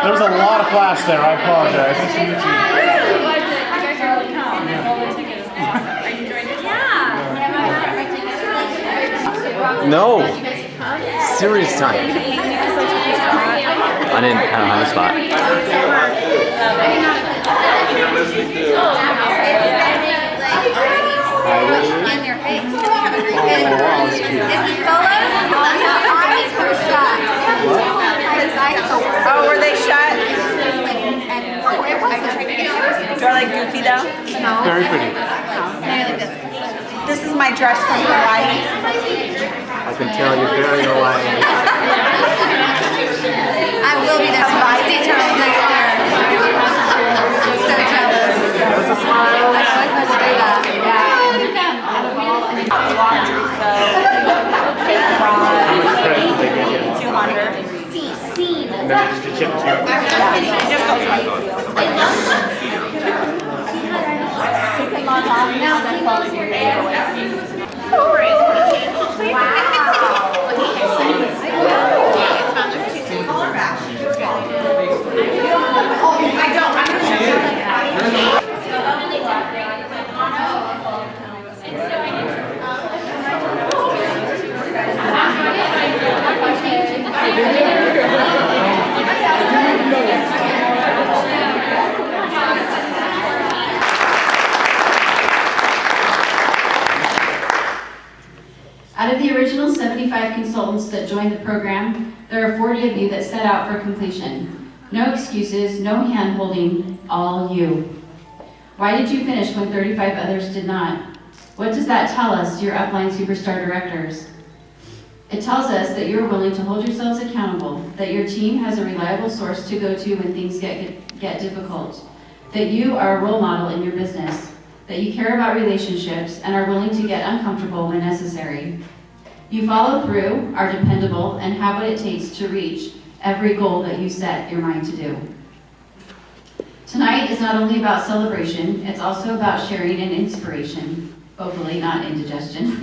There's a lot of flash there, I apologize. No. Serious time. I don't have a spot. On your face. Is it solos? Oh, were they shot? Do I like goofy though? No. Very pretty. This is my dress from Hawaii. I can tell you're very Hawaiian. I will be there. Spicy turtles next year. So jealous. What's a smile? I always want to do that. Yeah. Laundry, so How much credit did they give you? 200. And then just to chip it to you. Out of the original 75 consultants that joined the program, there are 40 of you that set out for completion. No excuses, no hand-holding, all you. Why did you finish when 35 others did not? What does that tell us, your upline superstar directors? It tells us that you're willing to hold yourselves accountable, that your team has a reliable source to go to when things get difficult, that you are a role model in your business, that you care about relationships and are willing to get uncomfortable when necessary. You follow through, are dependable, and have what it takes to reach every goal that you set your mind to do. Tonight is not only about celebration, it's also about sharing and inspiration, hopefully not indigestion.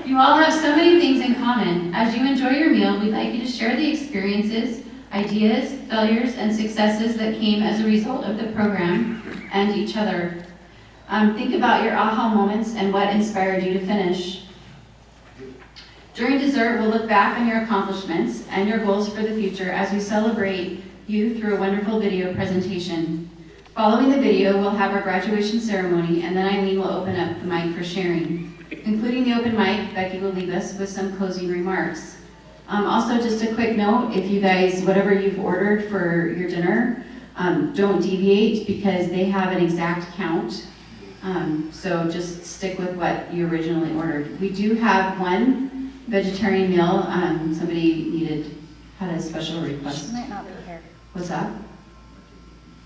You all have so many things in common. As you enjoy your meal, we'd like you to share the experiences, ideas, failures, and successes that came as a result of the program and each other. Think about your aha moments and what inspired you to finish. During dessert, we'll look back on your accomplishments and your goals for the future as we celebrate you through a wonderful video presentation. Following the video, we'll have our graduation ceremony, and then Eileen will open up the mic for sharing. Concluding the open mic, Becky will leave us with some closing remarks. Also, just a quick note, if you guys, whatever you've ordered for your dinner, don't deviate because they have an exact count. So just stick with what you originally ordered. We do have one vegetarian meal. Somebody had a special request. She might not be here. What's that?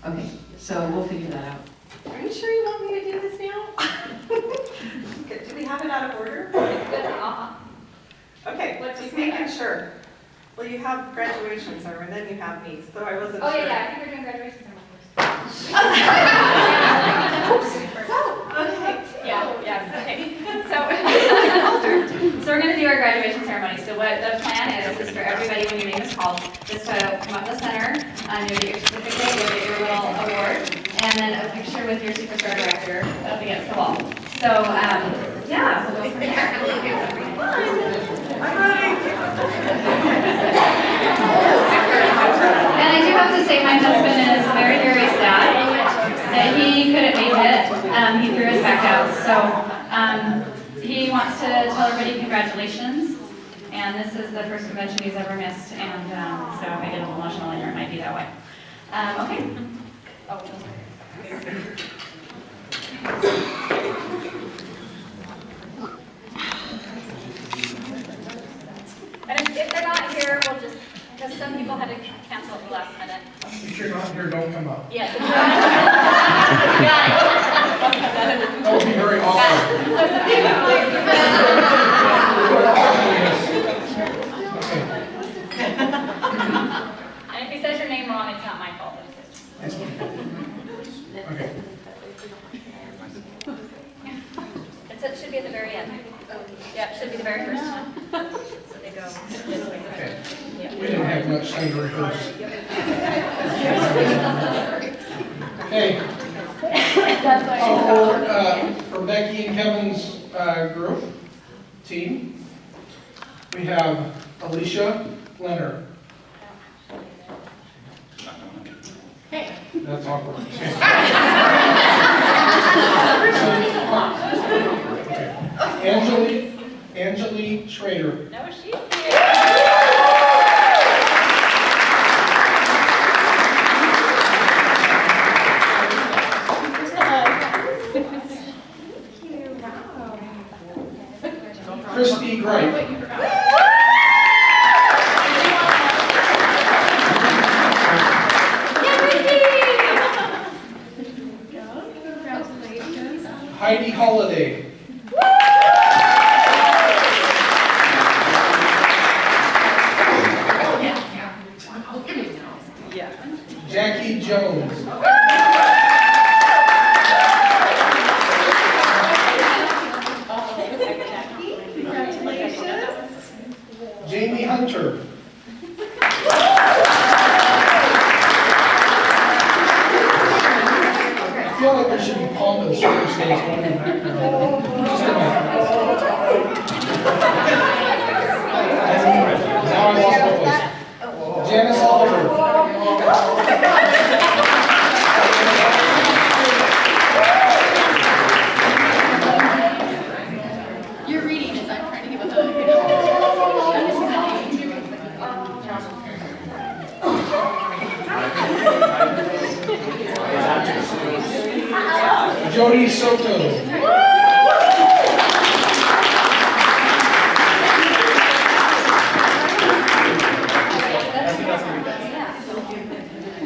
Okay, so we'll figure that out. Are you sure you want me to do this now? Do we have it out of order? Okay, just making sure. Well, you have graduation ceremony, then you have me, so I wasn't sure. Oh, yeah, I think we're doing graduation ceremony first. Okay. Yeah, okay. So we're going to do our graduation ceremony. So what the plan is for everybody, when your name is called, just to come up the center, you'll get your certificate, you'll get your little award, and then a picture with your superstar director up against the wall. So, yeah, we'll go from there. And I do have to say, my husband is very, very sad that he couldn't make it. He threw his back out. So congratulations. And this is the first convention he's ever missed, and so I get a little emotional, and it might be that way. Okay. Oh, and if they're not here, we'll just, because some people had to cancel at the last minute. If you're not here, don't come up. Yeah. That would be very awkward. And if he says your name wrong, it's not my fault. Okay. It should be at the very end. Yeah, it should be the very first one. So they go. Okay. We didn't have much time to rehearse. Okay. So for Becky and Kevin's group, team, we have Alicia Leonard. Hey. That's awkward. Angelique Schrader. No, she's here. Christy Gripe. Heidi Holiday. Jackie Jones. Jamie Hunter. I feel like there should be pomp and circumstance going in the background. Just a minute. Now I lost my place. Janice Oliver. You're reading as I'm trying to give a Jody Soto.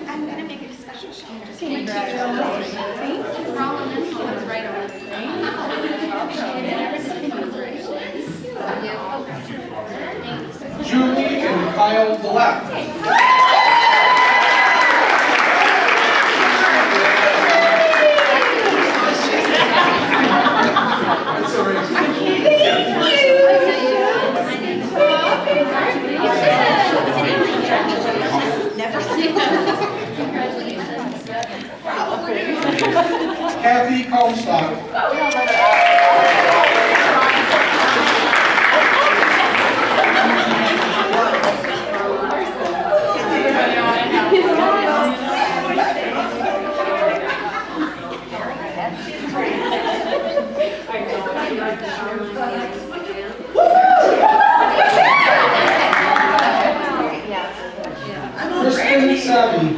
I'm gonna make a special show. Julie and Kyle Delap. Kathy Comstock. Kristen Savvy.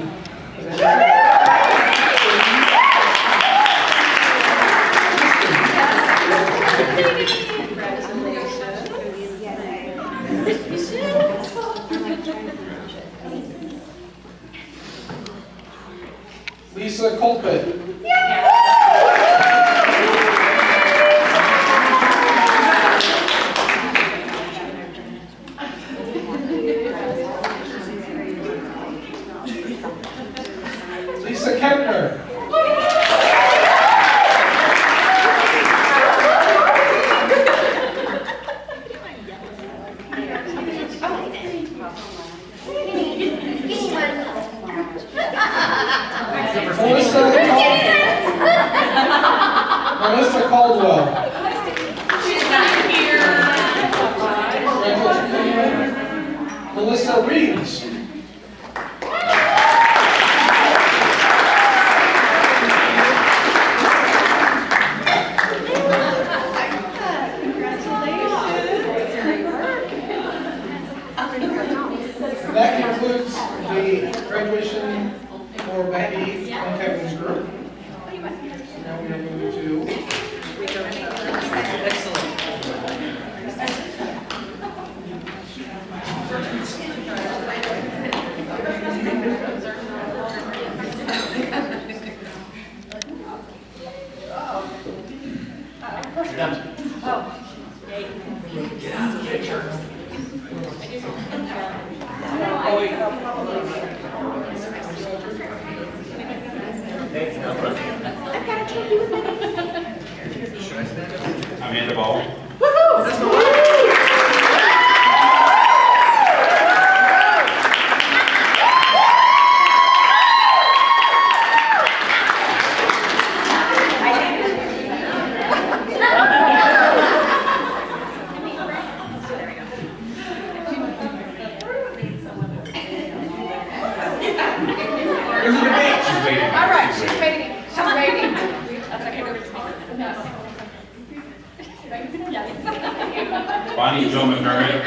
Lisa Colpit. Lisa Kempner. Melissa Caldwell. She's not here. Melissa Reeves. that concludes the graduation for Becky and Kevin's group. So now we are moving to. Amanda Ball. Bonnie Jo McMurray.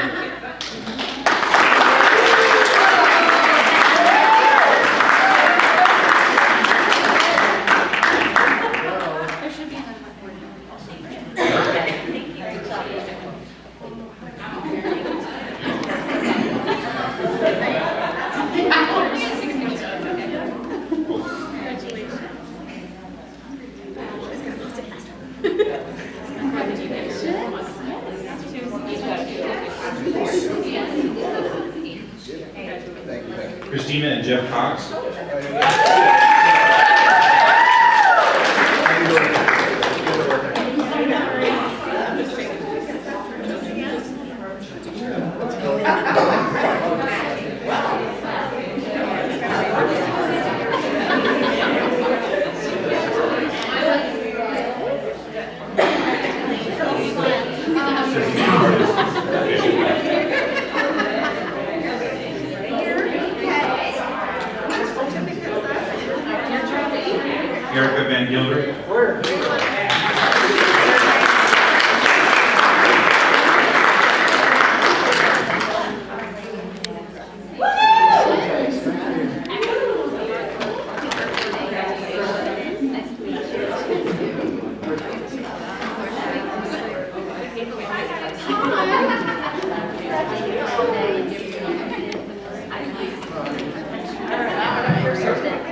Christina and Jeff Cox. Erica Van Gilbert.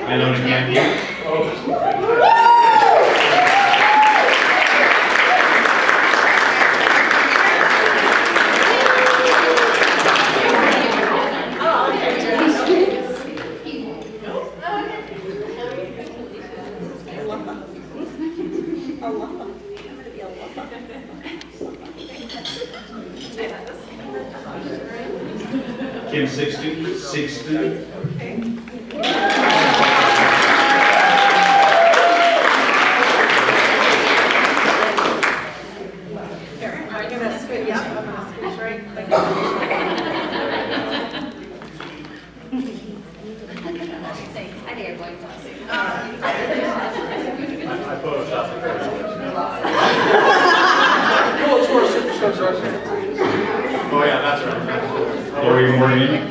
Ilona Candy. Kim Sixton. Oh yeah, that's right. Lori Morgan.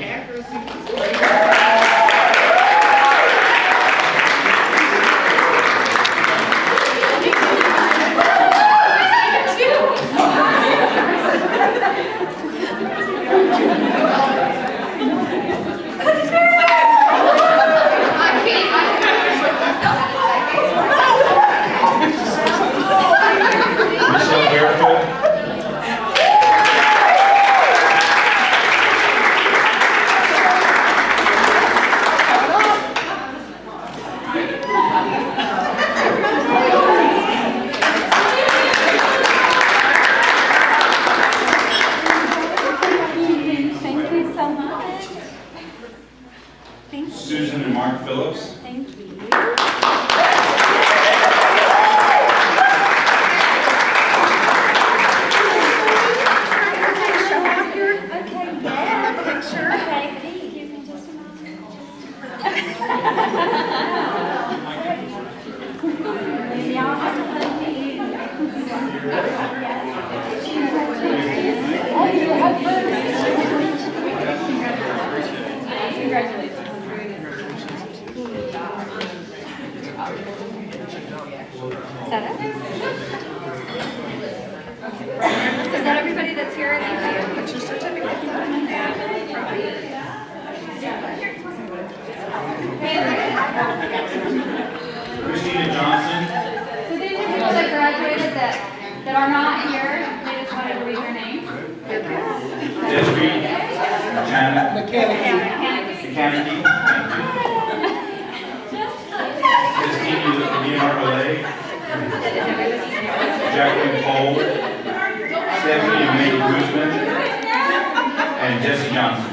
Michelle Barefoot. Susan and Mark Phillips. Kennedy. Christine Leonardo, Jacqueline Cole, Stephanie and Maggie Guzman, and Jesse Johnson.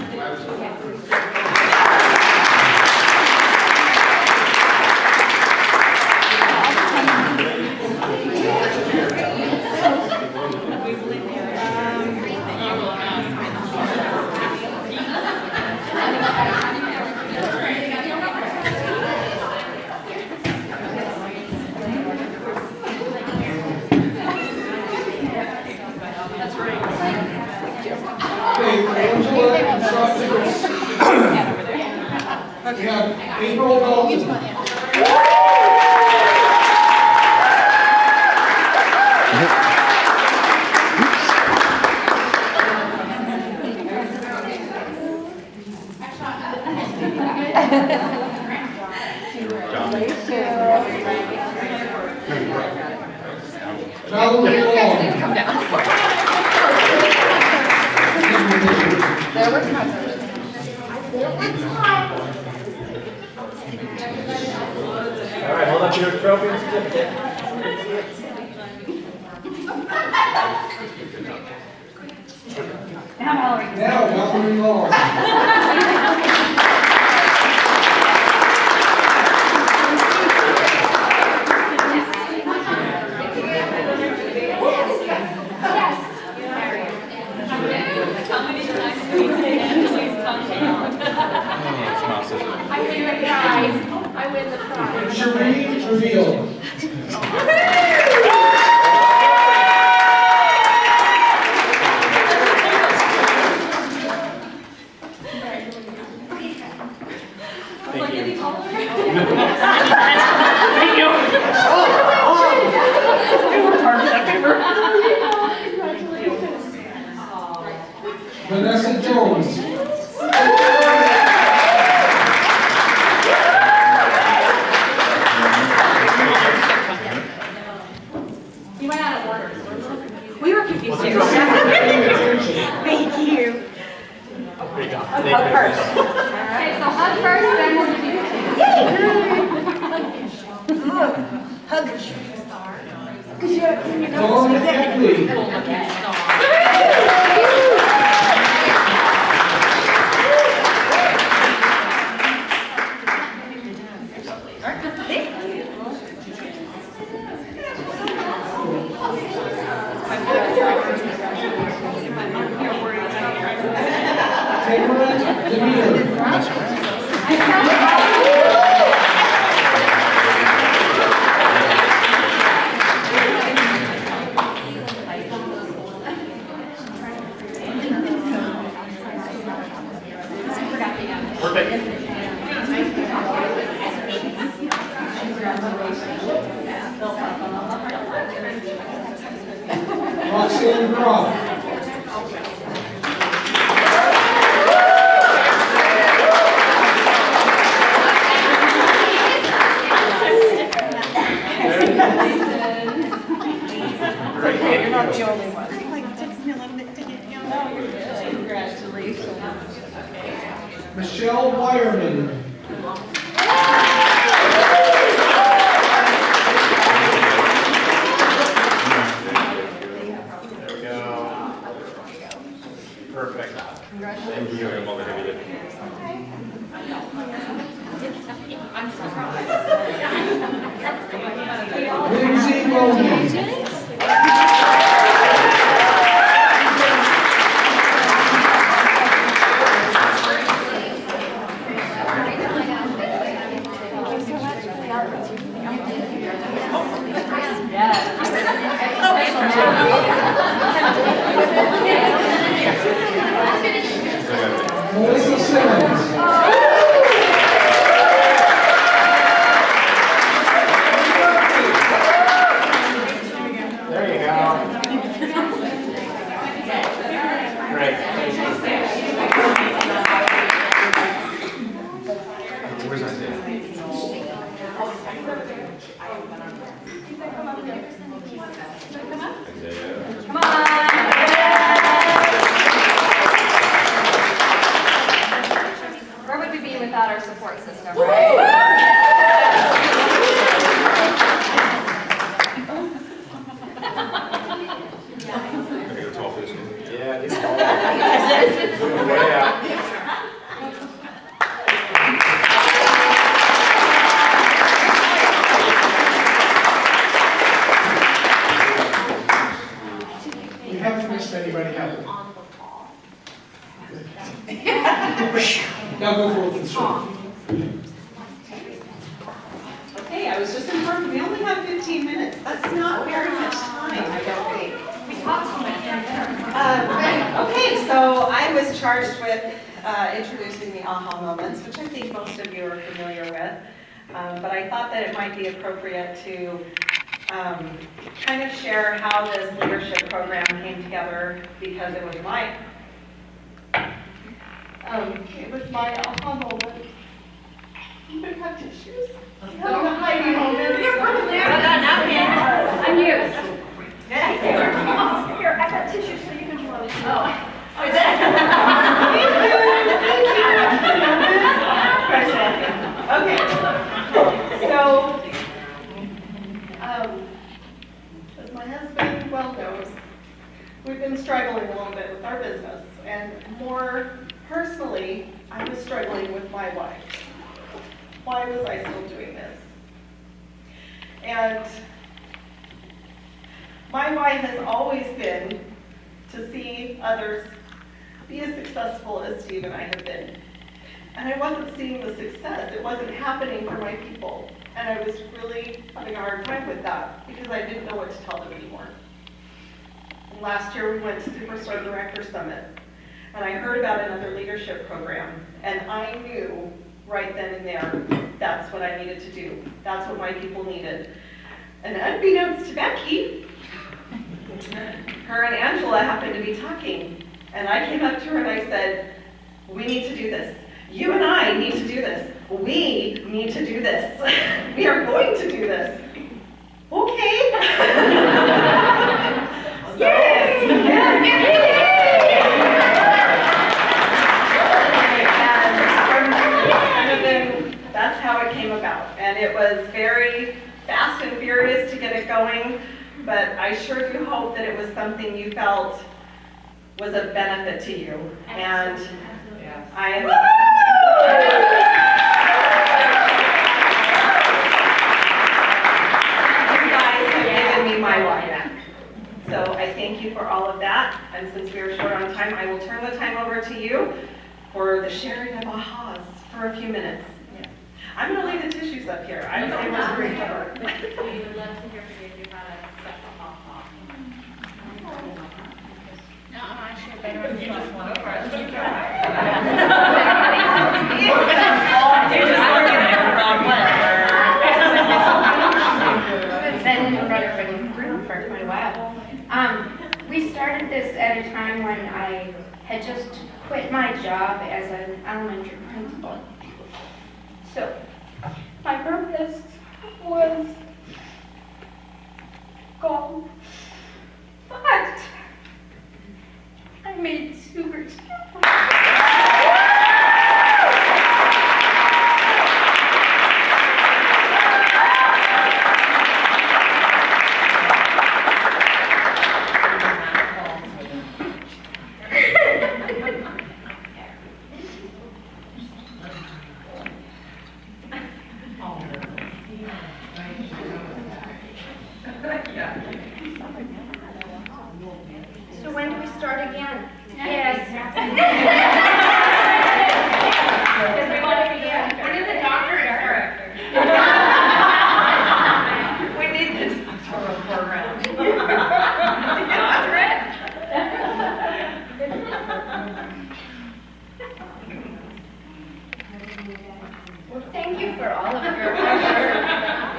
We have April Dalton. Valerie Long. There was my All right, hold up your trophy and certificate. Now Valerie. Now, Valerie Long. Cherie Reveal. Vanessa Jones. You went out of order. We were confused too. Thank you. Hug first. Okay, so hug first, then we'll do Hug a shooting star. Because you have seen your Dawn nose. Ackley. Tamara Roxanne Croft. You're not the only one. Like, it takes me a little bit to get you. No, you're good. Congratulations. Michelle Wireman. There we go. Perfect. Thank you. Lindsay Logan. Melissa Simmons. There you go. Great. Where's Isaiah? Come on. without our support system, right? Yeah, it's all way out. We haven't missed anybody, have we? Now go for a concern. Okay, I was just informed, we only have 15 minutes. That's not very much time, I don't think. Okay, so I was charged with introducing the aha moments, which I think most of you are familiar with. But I thought that it might be appropriate to kind of share how this leadership program came together, because it was my aha moment. You would have tissues. Having a Heidi moment. I'm you. Here, I got tissues so you can blow. Oh, is Okay. So, as my husband well knows, we've been struggling a little bit with our business, and more personally, I was struggling with my wife. Why was I still doing this? And my why has always been to see others be as successful as Steve and I have been. And I wasn't seeing the success. It wasn't happening for my people. And I was really having a hard time with that because I didn't know what to tell them anymore. And last year we went to Superstar Director Summit, and I heard about another leadership program, and I knew right then and there, that's what I needed to do. That's what my people needed. And unbeknownst to Becky, her and Angela happened to be talking. And I came up to her and I said, we need to do this. You and I need to do this. We need to do this. We are going to do this. Okay. That's how it came about. And it was very fast and furious to get it going, but I sure do hope that it was something you felt was a benefit to you. And I am... You guys have given me my why back. So I thank you for all of that. And since we are short on time, I will turn the time over to you for the sharing of ahas for a few minutes. I'm going to leave the tissues up here. I was able to bring cover. We would love to hear from you if you had a special aha. No, I'm sure they don't. You just want to first. You're just looking at the wrong Been in front of the group for quite a while. We started this at a time when I had just quit my job as an elementary principal. So, my purpose was gone, but I made super So when do we start again? Yes. Because we want to begin. When is the doctorate director? We need the doctoral program. Doctorate? Well, thank you for all of your effort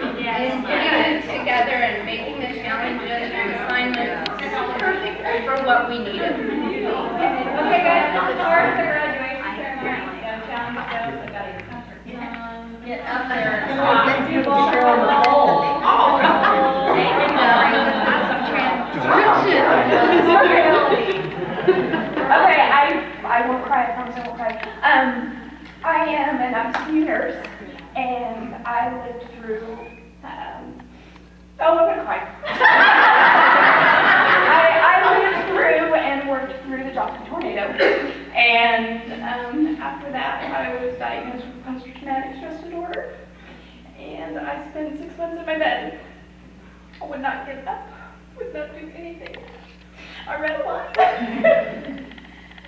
in putting this together and making the challenges and assignments perfect for what we needed. Okay, guys, this is our graduation ceremony. So, challenge goes, I got your comfort. Get up there. Okay, I won't cry. I promise I won't cry. I am an ICU nurse, and I lived through, I'm gonna cry. I lived through and worked through the Joplin tornado, and after that, I was diagnosed with post-traumatic stress disorder, and I spent 6 months in my bed. I would not get up, would not do anything. I read a lot,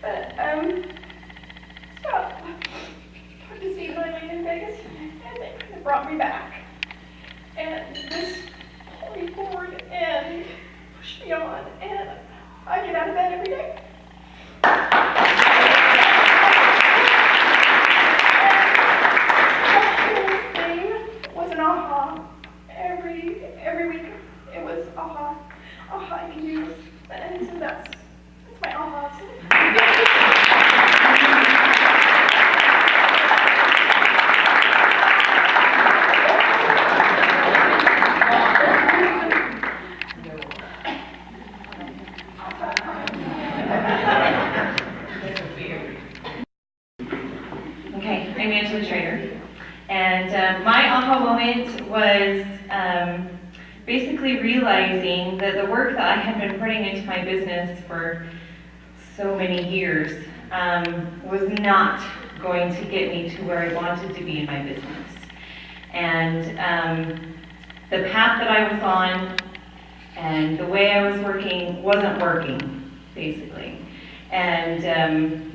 but so Dr. Steve and I went in Vegas, and they kind of brought me back, and this pulled me forward and pushed me on, and I get out of bed every day. And the thing was an aha. Every week it was aha, I can do this, and so that's my aha. Okay, I'm Angela Schrader, and my aha moment was basically realizing that the work that I had been putting into my business for so many years was not going to get me to where I wanted to be in my business. And the path that I was on and the way I was working wasn't working, basically. And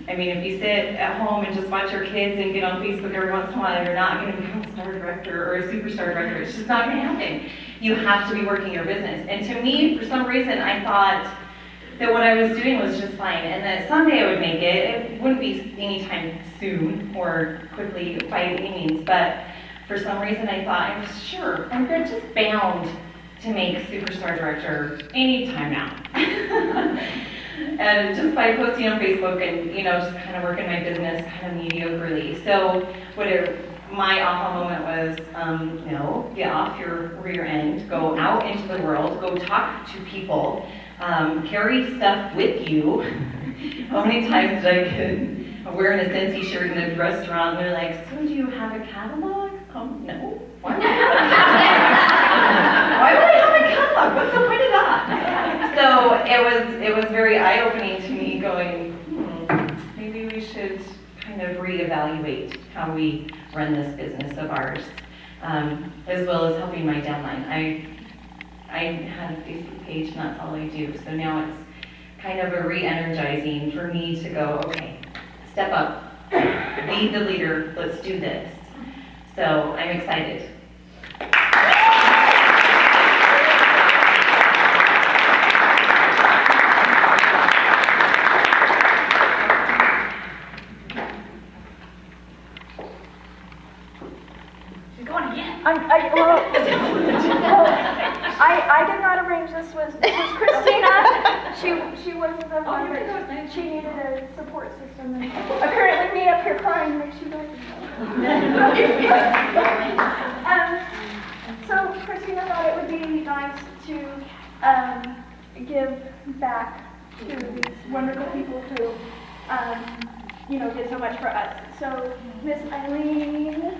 I mean, if you sit at home and just watch your kids and get on Facebook every once in a while, you're not going to become a star director or a superstar director. It's just not going to happen. You have to be working your business. And to me, for some reason, I thought that what I was doing was just fine, and that someday I would make it. It wouldn't be anytime soon or quickly by any means, but for some reason I thought, I'm just bound to make superstar director anytime now. And just by posting on Facebook and, just kind of working my business kind of mediocrely. So my aha moment was, get off your rear end, go out into the world, go talk to people, carry stuff with you. How many times did I get wearing a Scentsy shirt in a restaurant and they're like, so do you have a catalog? No. Why would I have a catalog? What's the point of that? So it was very eye-opening to me going, maybe we should kind of reevaluate how we run this business of ours, as well as helping my downline. I had a Facebook page and that's all I do. So now it's kind of a re-energizing for me to go, okay, step up, be the leader, let's do this. So I'm excited. I did not arrange this. This was Christina. She was the one that she needed a support system. And apparently me up here crying makes you guys. So Christina thought it would be nice to give back to these wonderful people who did so much for us. So Miss Eileen.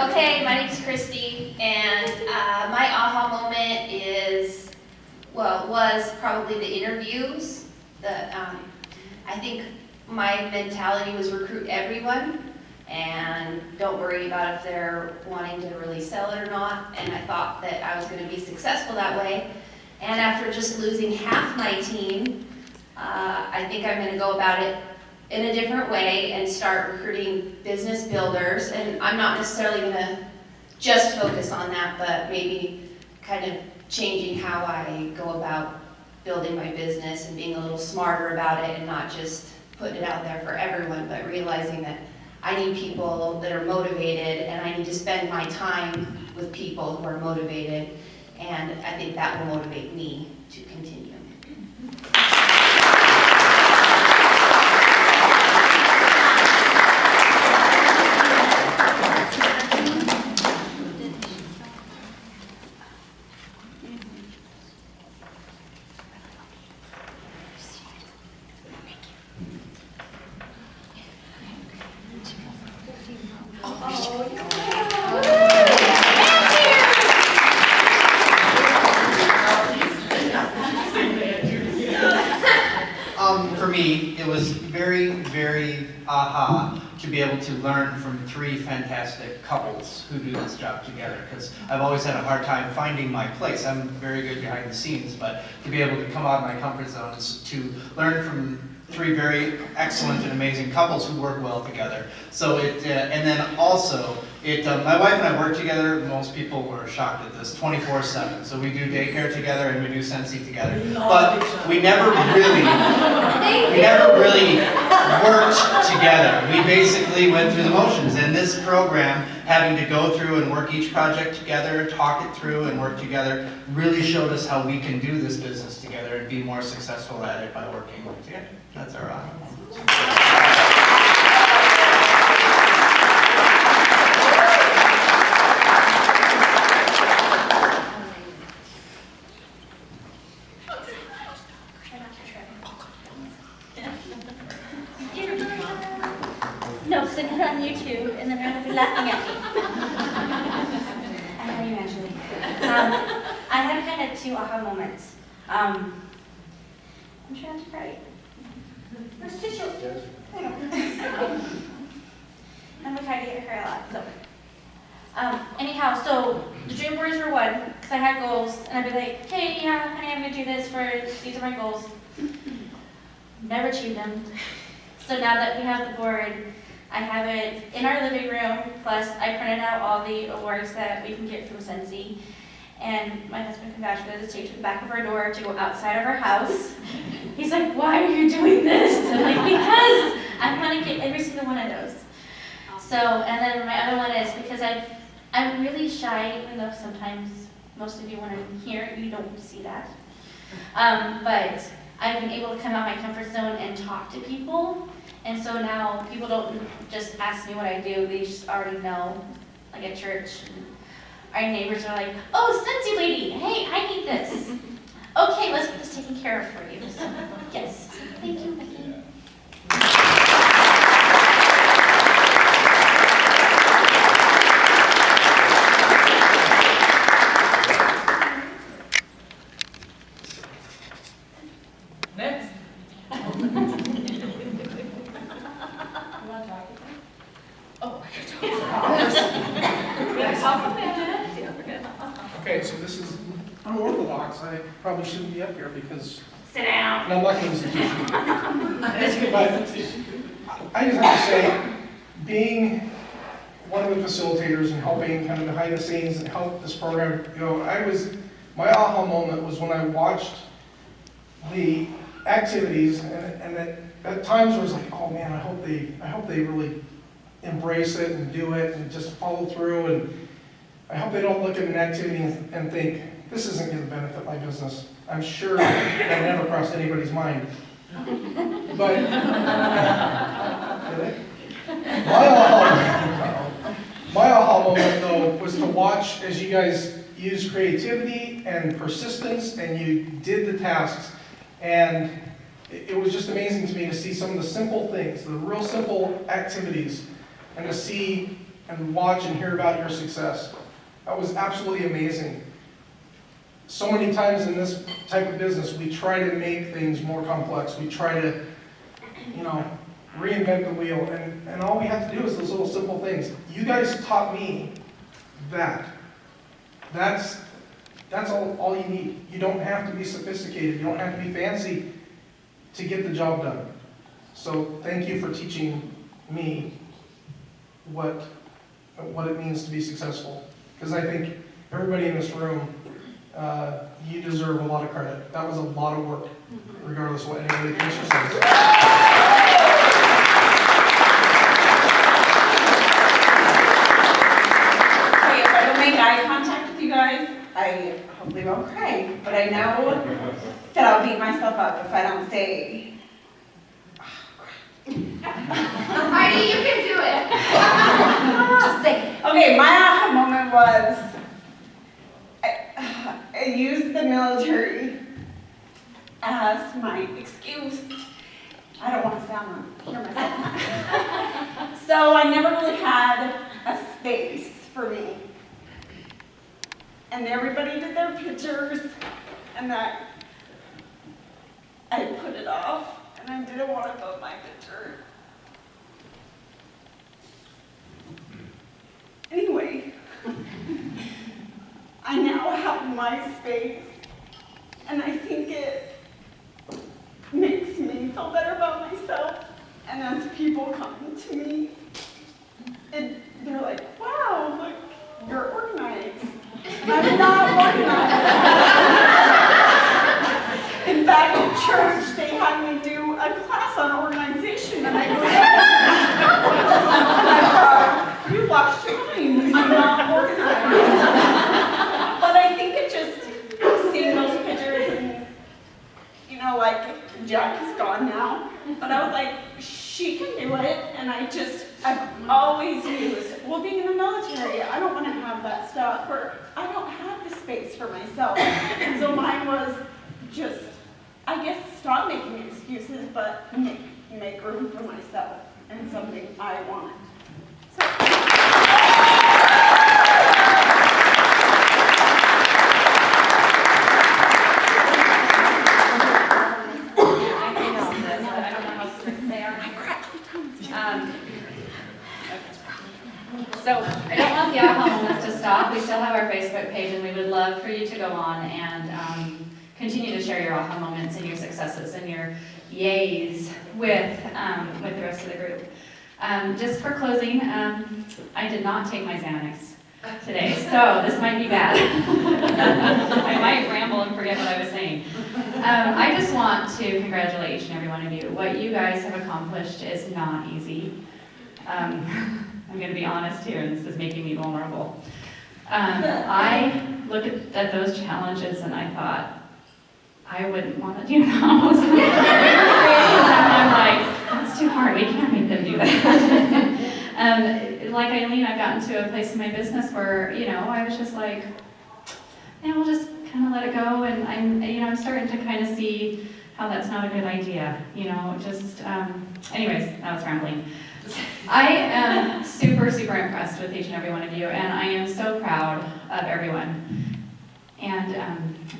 Okay, my name's Christy, and my aha moment was probably the interviews. I think my mentality was recruit everyone, and don't worry about if they're wanting to really sell it or not, and I thought that I was going to be successful that way. And after just losing half my team, I think I'm going to go about it in a different way and start recruiting business builders. And I'm not necessarily going to just focus on that, but maybe kind of changing how I go about building my business and being a little smarter about it and not just putting it out there for everyone, but realizing that I need people that are motivated and I need to spend my time with people who are motivated, and I think that will motivate me to continue. For me, it was very, very aha to be able to learn from 3 fantastic couples who do this job together, because I've always had a hard time finding my place. I'm very good behind the scenes, but to be able to come out of my comfort zones, to learn from 3 very excellent and amazing couples who work well together. So and then also, my wife and I work together. Most people were shocked at this, 24/7. So we do daycare together and we do Scentsy together. But we never really worked together. We basically went through the motions. And this program, having to go through and work each project together, talk it through and work together, really showed us how we can do this business together and be more successful at it by working together. That's our aha. No, because I put it on YouTube and then they're going to be laughing at me. I know you actually. I had kind of 2 aha moments. I'm trying to write. Where's tissue? I'm going to try to get her a lot. So, anyhow, so the dream boards were one, because I had goals, and I'd be like, okay, yeah, honey, I'm going to do this these are my goals. Never achieved them. So now that we have the board, I have it in our living room, plus I printed out all the awards that we can get from Scentsy. And my husband can vouch for this, taped to the back of our door to go outside of our house. He's like, why are you doing this? I'm like, because I want to get every single one of those. So, and then my other one is because I'm really shy, even though sometimes most of you when I'm here, you don't see that. But I've been able to come out of my comfort zone and talk to people. And so now people don't just ask me what I do, they just already know, like at church. Our neighbors are like, oh, Scentsibility, hey, I need this. Okay, let's get this taken care of for you. So, yes, thank you, Becky. Next. Okay, so this is unorthodox. I probably shouldn't be up here because... Sit down. And I'm not going to use the But I just have to say, being one of the facilitators and helping kind of behind the scenes and help this program go, my aha moment was when I watched the activities and at times I was like, oh man, I hope they really embrace it and do it and just follow through, and I hope they don't look at an activity and think, this isn't going to benefit my business. I'm sure that never crossed anybody's mind. But my aha moment though was to watch as you guys used creativity and persistence and you did the tasks, and it was just amazing to me to see some of the simple things, the real simple activities, and to see and watch and hear about your success. That was absolutely amazing. So many times in this type of business, we try to make things more complex. We try to, reinvent the wheel, and all we have to do is those little simple things. You guys taught me that. That's all you need. You don't have to be sophisticated. You don't have to be fancy to get the job done. So thank you for teaching me what it means to be successful. Because I think everybody in this room you deserve a lot of credit. That was a lot of work, regardless of what anybody thinks or says. Okay, if I don't make eye contact with you guys, I hopefully won't cry. But I know that I'll beat myself up if I don't say, Heidi, you can do it. just say. Okay, my aha moment was, I used the military as my excuse. I don't want to hear myself. So I never really had a space for me. And everybody did their pictures, and I put it off, and I didn't want to put my picture. Anyway, I now have my space, and I think it makes me feel better about myself. And as people come to me, they're like, wow, look, you're organized. I'm not organized. In fact, at church, they had me do a class on organization, and I go, and I thought, you lost your mind. I'm not organized. But I think it just, seeing those pictures, and, you know, like, Jack is gone now, but I was like, she can do it, and I've always used, well, being in the military, I don't want to have that stuff, or I don't have the space for myself. And so mine was just, I guess, stop making excuses, but make room for myself and something I want. So I don't want the aha moments to stop. We still have our Facebook page, and we would love for you to go on and continue to share your aha moments and your successes and your yays with the rest of the group. Just for closing, I did not take my Xanax today, so this might be bad. I might ramble and forget what I was saying. I just want to congratulate each and every one of you. What you guys have accomplished is not easy. I'm going to be honest here, and this is making me vulnerable. I look at those challenges and I thought, I wouldn't want to do those. I'm like, that's too hard, we can't make them do that. Like Eileen, I've gotten to a place in my business where, I was just like, we'll just kind of let it go, and I'm starting to kind of see how that's not a good idea, anyways, I was rambling. I am super, super impressed with each and every one of you, and I am so proud of everyone. And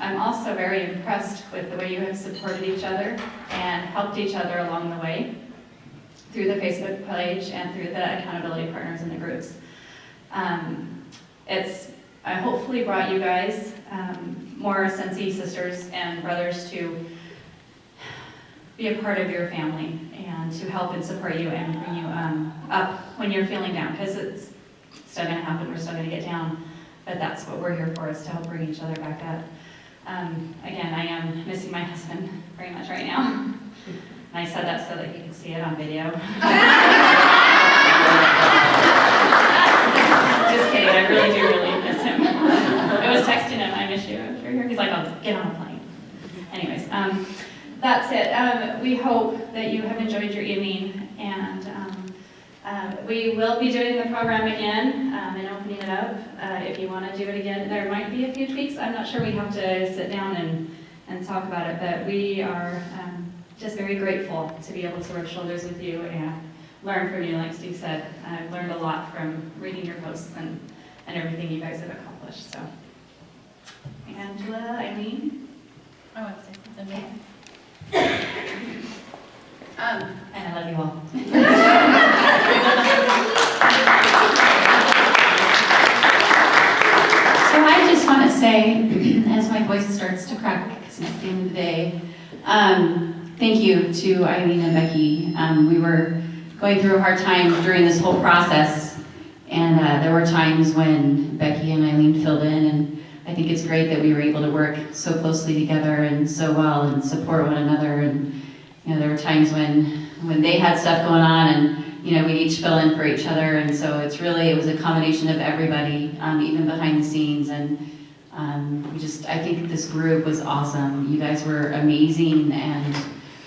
I'm also very impressed with the way you have supported each other and helped each other along the way through the Facebook page and through the accountability partners in the groups. I hopefully brought you guys more Scentsy sisters and brothers to be a part of your family and to help and support you and bring you up when you're feeling down, because it's still going to happen, we're still going to get down, but that's what we're here for, is to help bring each other back up. Again, I am missing my husband very much right now, and I said that so that you can see it on video. Just kidding, I really do miss him. I was texting him, I miss you, you're here. He's like, I'll get on a plane. Anyways, that's it. We hope that you have enjoyed your evening, and we will be doing the program again and opening it up. If you want to do it again, there might be a few tweaks. I'm not sure we have to sit down and talk about it, but we are just very grateful to be able to rub shoulders with you and learn from you. Like Steve said, I've learned a lot from reading your posts and everything you guys have accomplished. So, Angela, Eileen? I want to say something. And I love you all. So I just want to say, as my voice starts to crack, because it's the end of the day, thank you to Eileen and Becky. We were going through a hard time during this whole process, and there were times when Becky and Eileen filled in, and I think it's great that we were able to work so closely together and so well and support one another. And there were times when they had stuff going on, and we each fill in for each other. And so it was a combination of everybody, even behind the scenes. And I think this group was awesome. You guys were amazing, and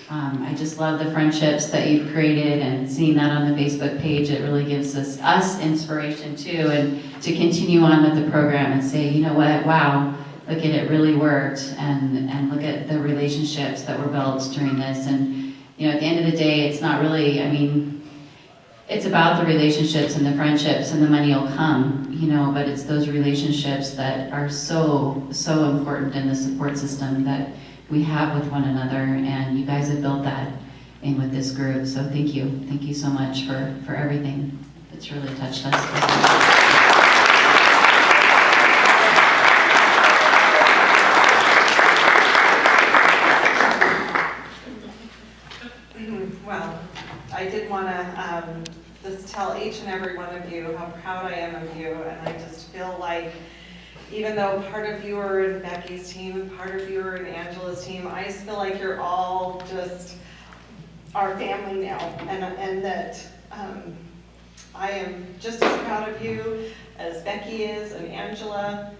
I just love the friendships that you've created, and seeing that on the Facebook page, it really gives us inspiration too, and to continue on with the program and say, you know what, wow, look at it really worked, and look at the relationships that were built during this. And at the end of the day, it's not really, it's about the relationships and the friendships, and the money will come, but it's those relationships that are so, so important in the support system that we have with one another, and you guys have built that in with this group. So thank you so much for everything. It's really touched us. Well, I did want to just tell each and every one of you how proud I am of you, and I just feel like even though part of you are in Becky's team and part of you are in Angela's team, I just feel like you're all just our family now, and that I am just as proud of you as Becky is and Angela,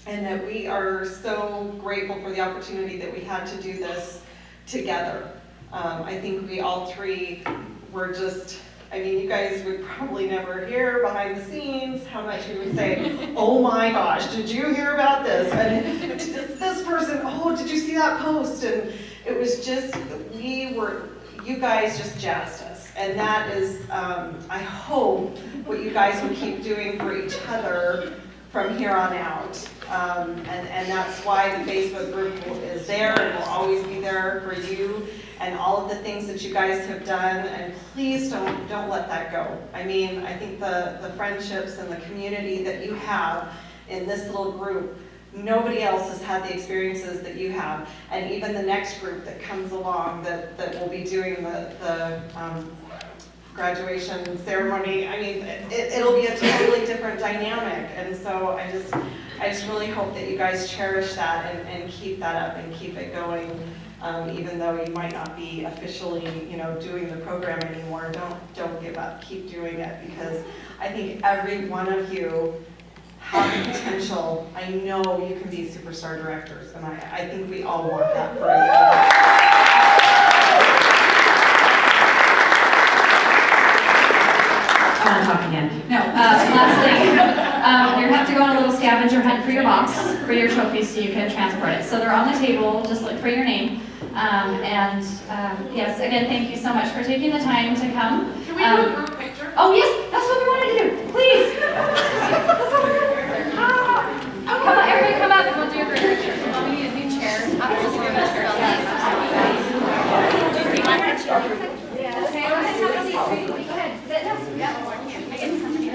and that we are so grateful for the opportunity that we had to do this together. I think we all three were just, you guys would probably never hear behind the scenes how much we would say, oh my gosh, did you hear about this? And this person, oh, did you see that post? And it was just, you guys just jazzed us. And that is, I hope, what you guys will keep doing for each other from here on out. And that's why the Facebook group is there and will always be there for you, and all of the things that you guys have done, and please don't let that go. I think the friendships and the community that you have in this little group, nobody else has had the experiences that you have, and even the next group that comes along that will be doing the graduation ceremony, it'll be a totally different dynamic, and so I just really hope that you guys cherish that and keep that up and keep it going. Even though you might not be officially, doing the program anymore, don't give up. Keep doing it, because I think every one of you have the potential. I know you can be superstar directors, and I think we all want that for you. I want to talk again. No, last thing, you have to go on a little scavenger hunt for your box, for your trophies, so you can transport it. So they're on the table, just look for your name. Yes, again, thank you so much for taking the time to come. Can we do a group picture? Oh yes, that's what we wanted to do, please. That's what we wanted to do. Come on, everybody come up and we'll do a group picture. We need a new chair. I'll just give a chair. Do you see my picture? Yeah. Okay, go ahead, have a seat. Go ahead, sit. Yeah. I get somebody.